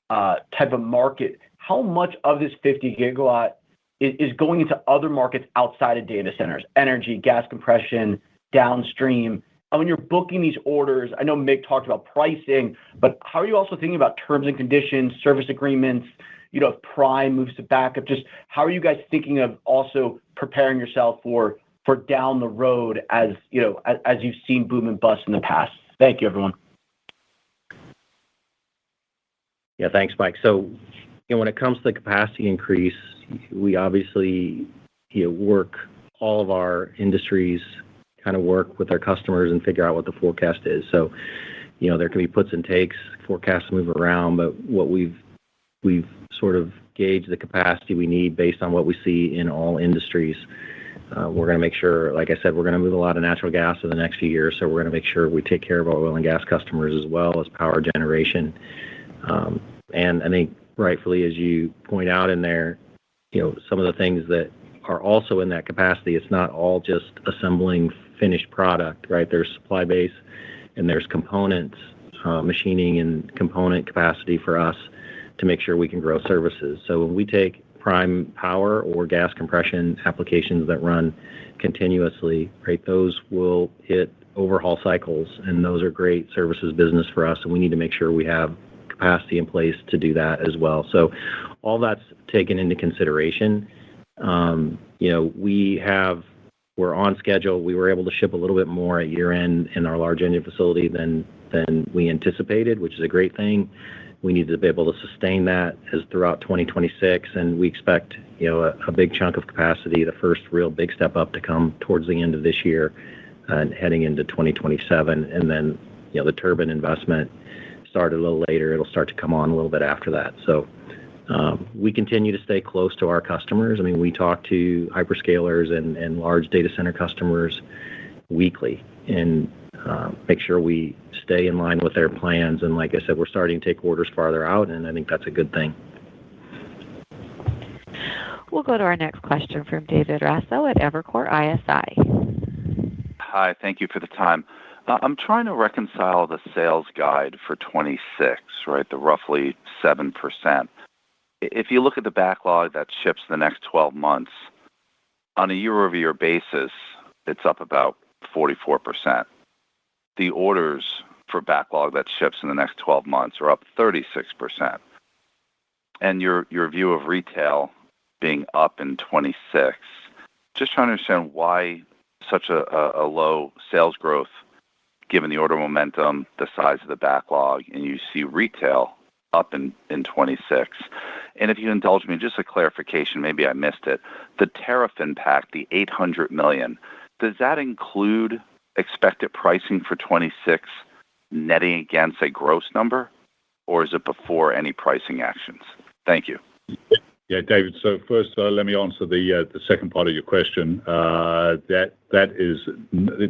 type of market? How much of this 50 gigawatt is going into other markets outside of data centers, energy, gas compression, downstream? And when you're booking these orders, I know Mick talked about pricing, but how are you also thinking about terms and conditions, service agreements, if prime moves to backup? Just how are you guys thinking of also preparing yourself for down the road as you've seen boom and bust in the past? Thank you, everyone. Yeah, thanks, Mike. So, when it comes to the capacity increase, we obviously work all of our industries, kind of work with our customers and figure out what the forecast is. So, there can be puts and takes, forecasts move around, but what we've sort of gauged the capacity we need based on what we see in all industries. We're going to make sure, like I said, we're going to move a lot of natural gas in the next few years, so we're going to make sure we take care of our oil and gas customers as well as power generation. And I think rightfully, as you point out in there, some of the things that are also in that capacity, it's not all just assembling finished product, right? There's supply base and there's components, machining and component capacity for us to make sure we can grow services. So when we take prime power or gas compression applications that run continuously, right, those will hit overhaul cycles, and those are great services business for us, and we need to make sure we have capacity in place to do that as well. So all that's taken into consideration. We're on schedule. We were able to ship a little bit more at year end in our large engine facility than we anticipated, which is a great thing. We need to be able to sustain that as throughout 2026, and we expect a big chunk of capacity, the first real big step up, to come towards the end of this year and heading into 2027, and then the turbine investment started a little later. It'll start to come on a little bit after that. So we continue to stay close to our customers. I mean, we talk to hyperscalers and large data center customers weekly and make sure we stay in line with their plans. And like I said, we're starting to take orders farther out, and I think that's a good thing. We'll go to our next question from David Raso at Evercore ISI. Hi, thank you for the time. I'm trying to reconcile the sales guide for 26, right, the roughly 7%. If you look at the backlog that ships the next 12 months, on a year-over-year basis, it's up about 44%. The orders for backlog that ships in the next 12 months are up 36%. And your view of retail being up in 26, just trying to understand why such a low sales growth given the order momentum, the size of the backlog, and you see retail up in 26. And if you indulge me, just a clarification, maybe I missed it. The tariff impact, the $800 million, does that include expected pricing for 26 netting against a gross number, or is it before any pricing actions? Thank you. Yeah, David. So first, let me answer the second part of your question. It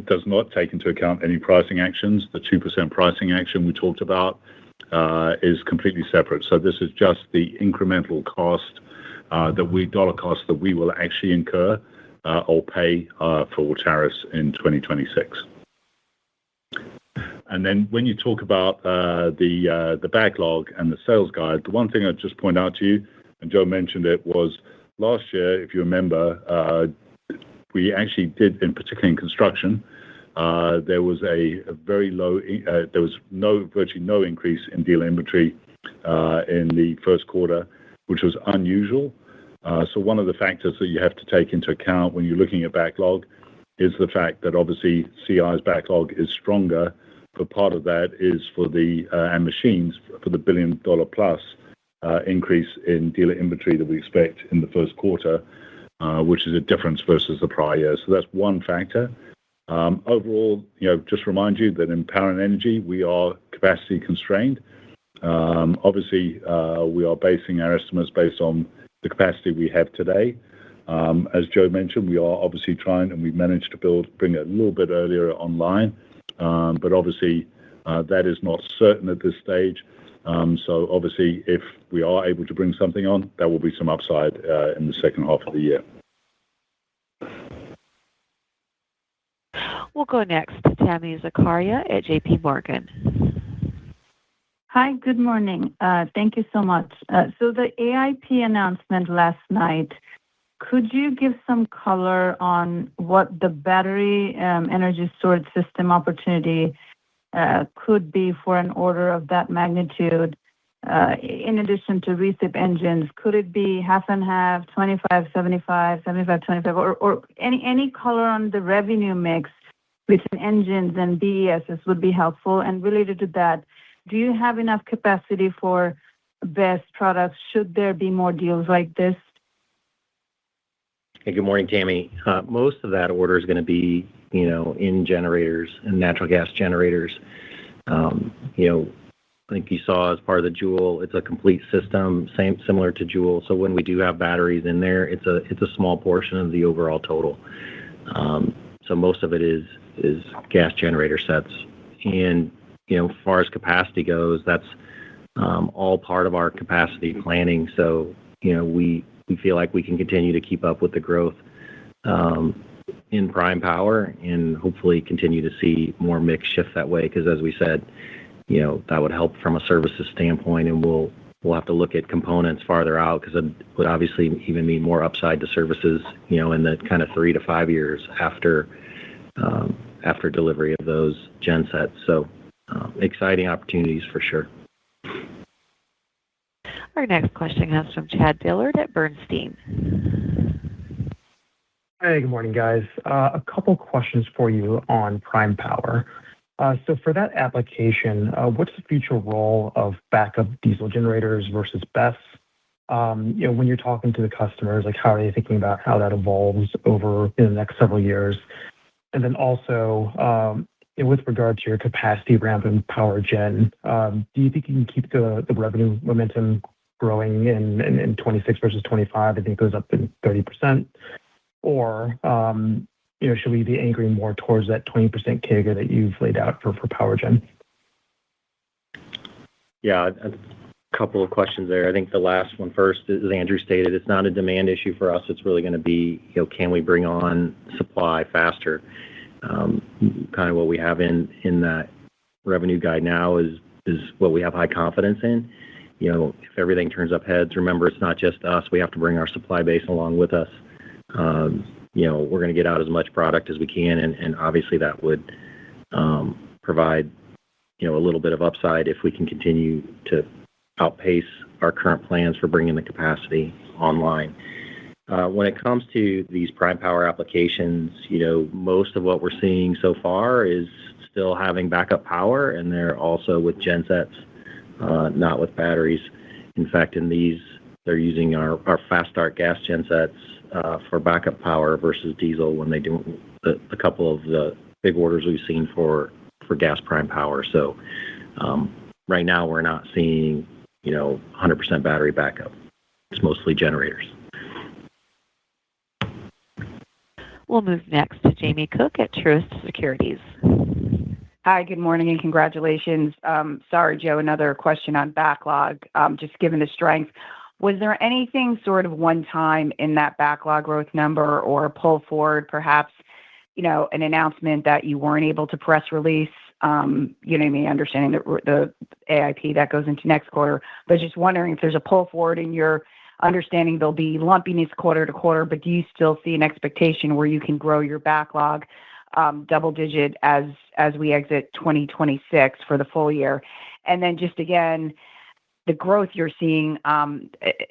does not take into account any pricing actions. The 2% pricing action we talked about is completely separate. So this is just the incremental cost dollar cost that we will actually incur or pay for tariffs in 2026. And then when you talk about the backlog and the sales guide, the one thing I'd just point out to you, and Joe mentioned it, was last year, if you remember, we actually did, in particular in construction, there was a very low, there was virtually no increase in dealer inventory in the first quarter, which was unusual. So one of the factors that you have to take into account when you're looking at backlog is the fact that obviously CI's backlog is stronger, but part of that is for the and machines for the $1 billion plus increase in dealer inventory that we expect in the first quarter, which is a difference versus the prior year. So that's one factor. Overall, just remind you that in power and energy, we are capacity constrained. Obviously, we are basing our estimates based on the capacity we have today. As Joe mentioned, we are obviously trying, and we've managed to bring it a little bit earlier online. But obviously, that is not certain at this stage. So obviously, if we are able to bring something on, there will be some upside in the second half of the year. We'll go next to Tami Zakaria at J.P. Morgan. Hi, good morning. Thank you so much. So the AIP announcement last night, could you give some color on what the battery energy storage system opportunity could be for an order of that magnitude? In addition to recip engines, could it be half and half, 25, 75, 75, 25, or any color on the revenue mix between engines and BESS would be helpful. And related to that, do you have enough capacity for BESS products? Should there be more deals like this? Hey, good morning, Tammy. Most of that order is going to be, in generators and natural gas generators. I think you saw as part of the Joule, it's a complete system, similar to Joule. So when we do have batteries in there, it's a small portion of the overall total. So most of it is gas generator sets. And as far as capacity goes, that's all part of our capacity planning. So we feel like we can continue to keep up with the growth in prime power and hopefully continue to see more mix shift that way. Because as we said, that would help from a services standpoint, and we'll have to look at components farther out because it would obviously even mean more upside to services, in the kind of 3 to 5 years after delivery of those gen sets. So exciting opportunities for sure. Our next question comes from Chad Dillard at Bernstein. Hey, good morning, guys. A couple questions for you on prime power. So for that application, what's the future role of backup diesel generators versus BESS? When you're talking to the customers, how are they thinking about how that evolves over the next several years? And then also, with regard to your capacity ramp in power gen, do you think you can keep the revenue momentum growing in 26 versus 25? I think it goes up in 30%. Or should we be anchoring more towards that 20% CAGR that you've laid out for power gen? Yeah, a couple of questions there. I think the last one first, as Andrew stated, it's not a demand issue for us. It's really going to be, can we bring on supply faster? Kind of what we have in that revenue guide now is what we have high confidence in. If everything turns up heads, remember, it's not just us. We have to bring our supply base along with us. We're going to get out as much product as we can, and obviously that would provide, a little bit of upside if we can continue to outpace our current plans for bringing the capacity online. When it comes to these prime power applications, most of what we're seeing so far is still having backup power, and they're also with gen sets, not with batteries. In fact, in these, they're using our fast start gas gen sets for backup power versus diesel when they do a couple of the big orders we've seen for gas prime power. So right now we're not seeing 100% battery backup. It's mostly generators. We'll move next to Jamie Cook at Truist Securities. Hi, good morning, and congratulations. Sorry, Joe, another question on backlog. Just given the strength, was there anything sort of one time in that backlog growth number or pull forward, perhaps, an announcement that you weren't able to press release You know what I mean? Understanding the AIP that goes into next quarter, but just wondering if there's a pull forward in your understanding. There'll be lumpiness quarter to quarter, but do you still see an expectation where you can grow your backlog double digit as we exit 2026 for the full year? And then just again, the growth you're seeing,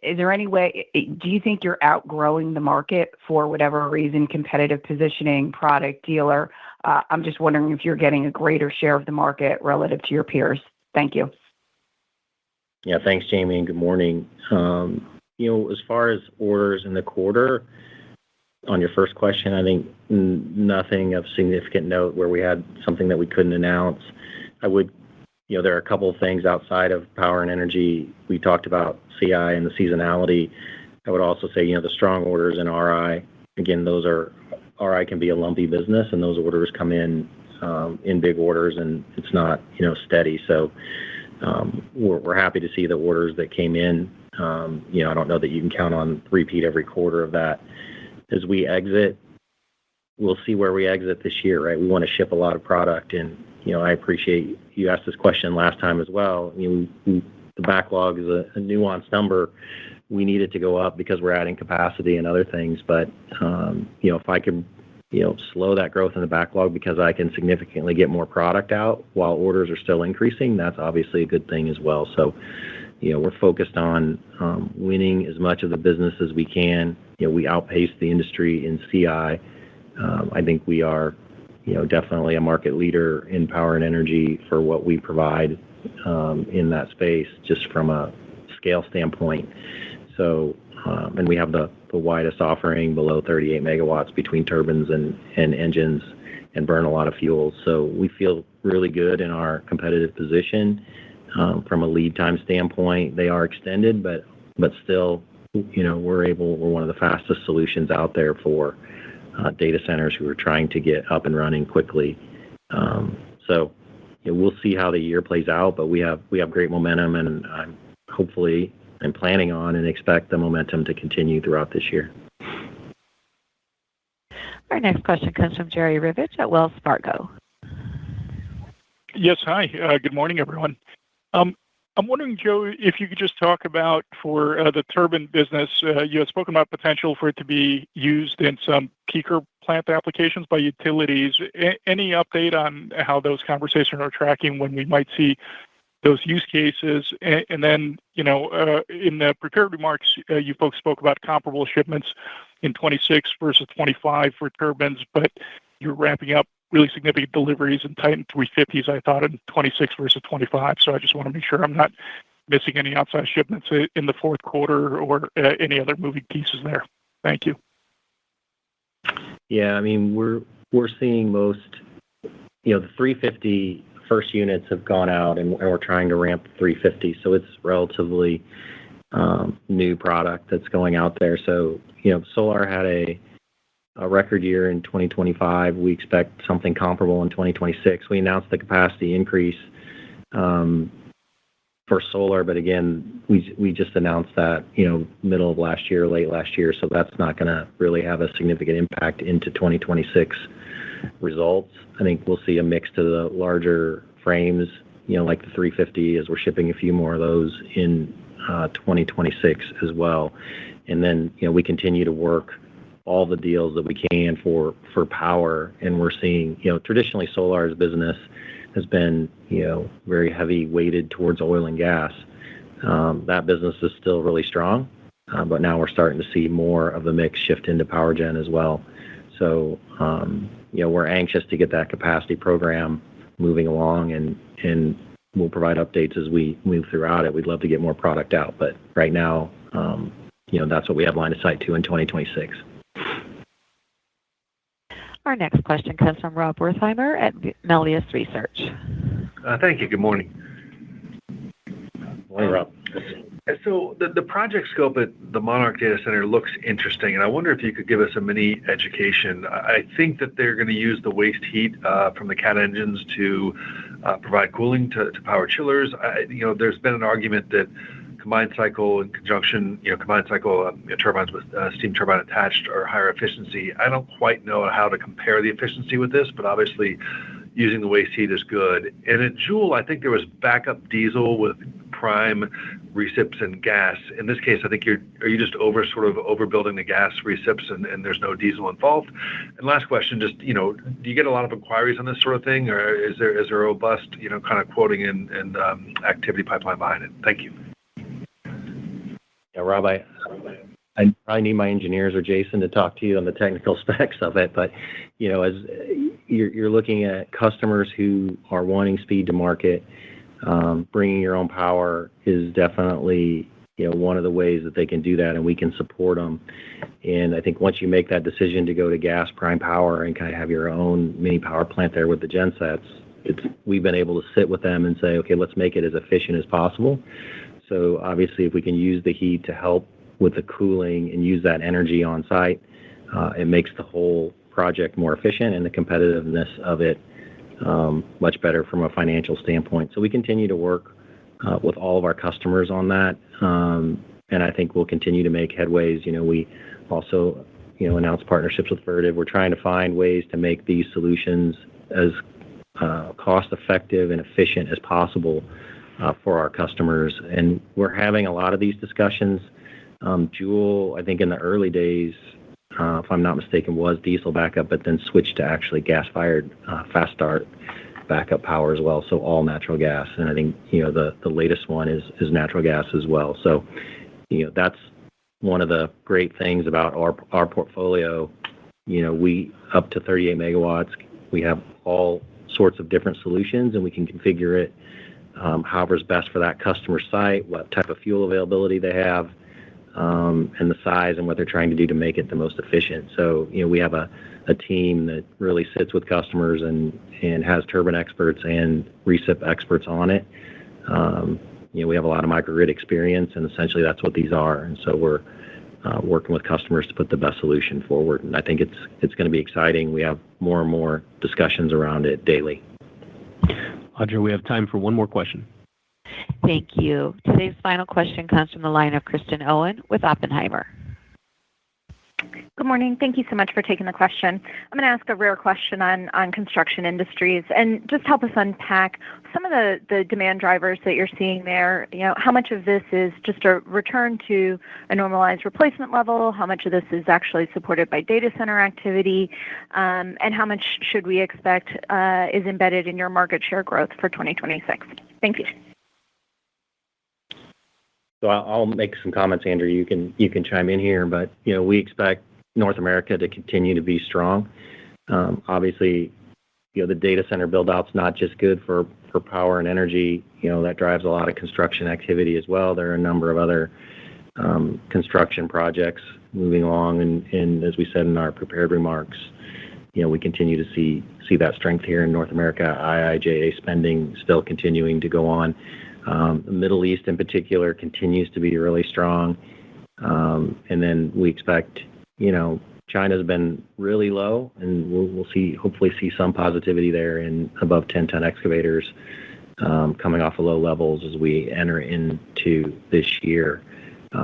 is there any way, do you think you're outgrowing the market for whatever reason, competitive positioning, product, dealer? I'm just wondering if you're getting a greater share of the market relative to your peers. Thank you. Yeah, thanks, Jamie, and good morning. As far as orders in the quarter, on your first question, I think nothing of significant note where we had something that we couldn't announce. There are a couple of things outside of power and energy. We talked about CI and the seasonality. I would also say, the strong orders in RI, again, RI can be a lumpy business, and those orders come in big orders, and it's not, steady. So we're happy to see the orders that came in. I don't know that you can count on repeat every quarter of that. As we exit, we'll see where we exit this year, right? We want to ship a lot of product, and I appreciate you asked this question last time as well. The backlog is a nuanced number. We need it to go up because we're adding capacity and other things. But if I can, slow that growth in the backlog because I can significantly get more product out while orders are still increasing, that's obviously a good thing as well. So, we're focused on winning as much of the business as we can. We outpace the industry in CI. I think we are definitely a market leader in power and energy for what we provide in that space, just from a scale standpoint. So, and we have the widest offering below 38 megawatts between turbines and engines, and burn a lot of fuel. So we feel really good in our competitive position. From a lead time standpoint, they are extended, but still, we're one of the fastest solutions out there for data centers who are trying to get up and running quickly. So we'll see how the year plays out, but we have great momentum, and I'm planning on and expect the momentum to continue throughout this year. Our next question comes from Jerry Revich at Wells Fargo. Yes, hi. Good morning, everyone. I'm wondering, Joe, if you could just talk about for the turbine business, you had spoken about potential for it to be used in some peaker plant applications by utilities. Any update on how those conversations are tracking, when we might see those use cases? And then, in the prepared remarks, you folks spoke about comparable shipments in 26 versus 25 for turbines, but you're ramping up really significant deliveries in Titan 350s, I thought, in 26 versus 25. So I just want to make sure I'm not missing any outside shipments in the fourth quarter or any other moving pieces there. Thank you. Yeah, I mean, we're seeing most, the 350 first units have gone out, and we're trying to ramp 350. So it's relatively new product that's going out there. So, Solar had a record year in 2025. We expect something comparable in 2026. We announced the capacity increase for Solar, but again, we just announced that, middle of last year, late last year, so that's not going to really have a significant impact into 2026 results. I think we'll see a mix to the larger frames, like the 350, as we're shipping a few more of those in 2026 as well. And then, we continue to work all the deals that we can for power, and we're seeing, traditionally Solar's business has been, very heavy weighted towards oil and gas. That business is still really strong, but now we're starting to see more of the mix shift into power gen as well. So, we're anxious to get that capacity program moving along, and we'll provide updates as we move throughout it. We'd love to get more product out, but right now, that's what we have line of sight to in 2026. Our next question comes from Rob Wertheimer at Melius Research. Thank you. Good morning. Morning, Rob. So the project scope at the Monarch Data Center looks interesting, and I wonder if you could give us a mini education. I think that they're going to use the waste heat from the Cat engines to provide cooling to power chillers. There's been an argument that combined cycle in conjunction, combined cycle turbines with steam turbine attached are higher efficiency. I don't quite know how to compare the efficiency with this, but obviously, using the waste heat is good. And at Joule, I think there was backup diesel with prime recips and gas. In this case, I think are you just overbuilding the gas recips and there's no diesel involved? And last question, just, do you get a lot of inquiries on this sort of thing, or is there a robust, kind of quoting and activity pipeline behind it? Thank you. Yeah, Rob, I probably need my engineers or Jason to talk to you on the technical specs of it, but as you're looking at customers who are wanting speed to market, bringing your own power is definitely one of the ways that they can do that, and we can support them. And I think once you make that decision to go to gas prime power and kind of have your own mini power plant there with the gensets, we've been able to sit with them and say, okay, let's make it as efficient as possible. So obviously, if we can use the heat to help with the cooling and use that energy on site, it makes the whole project more efficient and the competitiveness of it much better from a financial standpoint. So we continue to work with all of our customers on that, and I think we'll continue to make headways. We also announced partnerships with Vertiv. We're trying to find ways to make these solutions as cost effective and efficient as possible for our customers, and we're having a lot of these discussions. Joule, I think in the early days, if I'm not mistaken, was diesel backup, but then switched to actually gas-fired fast start backup power as well, so all natural gas. And I think the latest one is natural gas as well. So that's one of the great things about our portfolio. We up to 38 megawatts. We have all sorts of different solutions, and we can configure it however's best for that customer site, what type of fuel availability they have, and the size and what they're trying to do to make it the most efficient. So, we have a team that really sits with customers and has turbine experts and recip experts on it. We have a lot of microgrid experience, and essentially that's what these are. And so we're working with customers to put the best solution forward. And I think it's going to be exciting. We have more and more discussions around it daily. Audra, we have time for one more question. Thank you. Today's final question comes from the line of Kristen Owen with Oppenheimer. Good morning. Thank you so much for taking the question. I'm going to ask a rare question on construction industries and just help us unpack some of the demand drivers that you're seeing there. How much of this is just a return to a normalized replacement level? How much of this is actually supported by data center activity? And how much should we expect is embedded in your market share growth for 2026? Thank you. So I'll make some comments, Andrew. You can chime in here, but we expect North America to continue to be strong. Obviously, the data center build-out's not just good for power and energy. That drives a lot of construction activity as well. There are a number of other construction projects moving along, and as we said in our prepared remarks, we continue to see that strength here in North America. IIJA spending still continuing to go on. The Middle East in particular continues to be really strong. And then we expect, China's been really low, and we'll hopefully see some positivity there in above 10-ton excavators coming off of low levels as we enter into this year.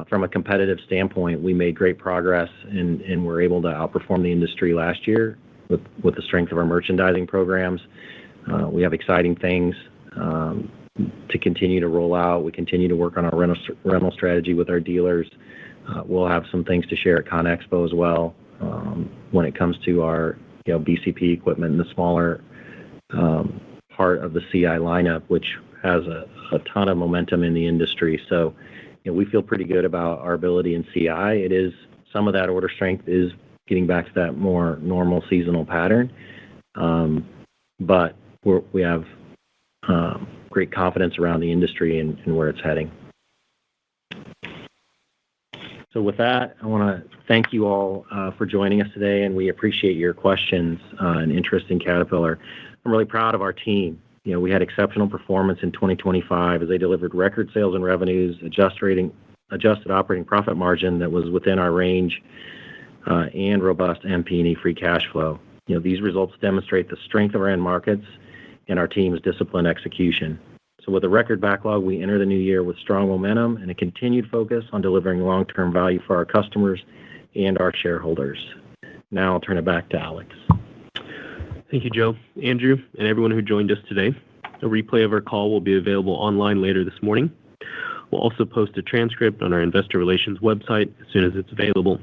From a competitive standpoint, we made great progress and were able to outperform the industry last year with the strength of our merchandising programs. We have exciting things to continue to roll out. We continue to work on our rental strategy with our dealers. We'll have some things to share at ConExpo as well when it comes to our BCP equipment and the smaller part of the CI lineup, which has a ton of momentum in the industry. So we feel pretty good about our ability in CI. It is some of that order strength is getting back to that more normal seasonal pattern, but we have great confidence around the industry and where it's heading. So with that, I want to thank you all for joining us today, and we appreciate your questions and interest in Caterpillar. I'm really proud of our team. We had exceptional performance in 2025 as they delivered record sales and revenues, adjusted operating profit margin that was within our range, and robust MP&E free cash flow. These results demonstrate the strength of our end markets and our team's disciplined execution. So with a record backlog, we enter the new year with strong momentum and a continued focus on delivering long-term value for our customers and our shareholders. Now I'll turn it back to Alex. Thank you, Joe, Andrew, and everyone who joined us today. A replay of our call will be available online later this morning. We'll also post a transcript on our investor relations website as soon as it's available.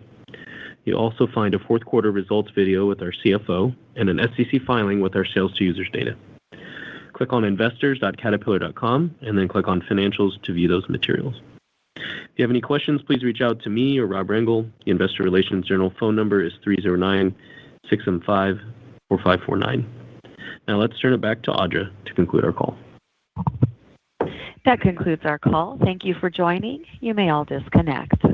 You'll also find a fourth quarter results video with our CFO and an SEC filing with our sales to users data. Click on investors.caterpillar.com and then click on financials to view those materials. If you have any questions, please reach out to me or Rob Rengel. The investor relations general phone number is 309-675-4549. Now let's turn it back to Audra to conclude our call. That concludes our call. Thank you for joining. You may all disconnect.